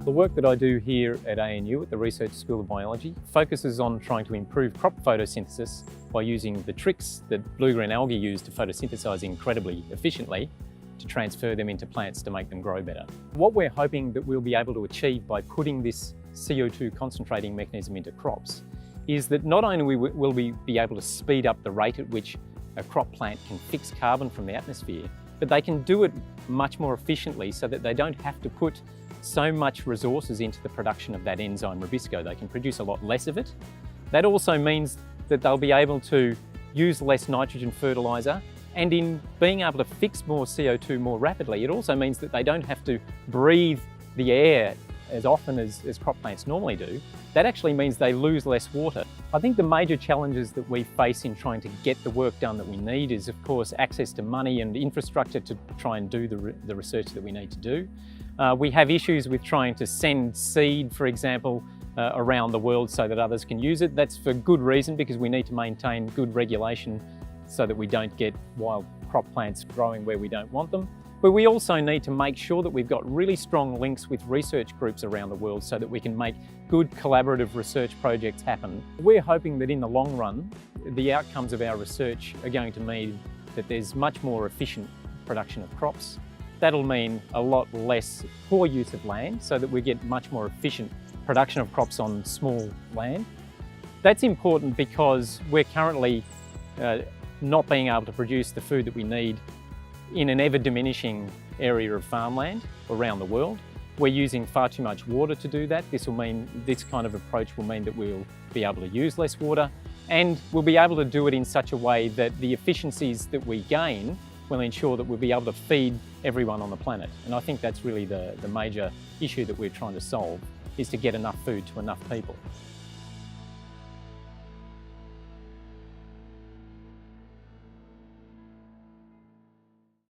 The work that I do here at ANU at the Research School of Biology focuses on trying to improve crop photosynthesis by using the tricks that blue-green algae use to photosynthesize incredibly efficiently to transfer them into plants to make them grow better. What we're hoping that we'll be able to achieve by putting this CO2 concentrating mechanism into crops is that not only will we be able to speed up the rate at which a crop plant can fix carbon from the atmosphere, but they can do it much more efficiently so that they don't have to put so much resources into the production of that enzyme rubisco. They can produce a lot less of it. That also means that they'll be able to use less nitrogen fertiliser, and in being able to fix more CO2 more rapidly, it also means that they don't have to breathe the air as often as crop plants normally do. That actually means they lose less water. I think the major challenges that we face in trying to get the work done that we need is, of course, access to money and infrastructure to try and do the research that we need to do. We have issues with trying to send seed, for example, around the world so that others can use it. That's for good reason, because we need to maintain good regulation so that we don't get wild crop plants growing where we don't want them. But we also need to make sure that we've got really strong links with research groups around the world so that we can make good collaborative research projects happen. We're hoping that in the long run, the outcomes of our research are going to mean that there's much more efficient production of crops. That'll mean a lot less poor use of land so that we get much more efficient production of crops on small land. That's important because we're currently not being able to produce the food that we need in an ever-diminishing area of farmland around the world. We're using far too much water to do that. This kind of approach will mean that we'll be able to use less water, and we'll be able to do it in such a way that the efficiencies that we gain will ensure that we'll be able to feed everyone on the planet. And I think that's really the major issue that we're trying to solve, is to get enough food to enough people.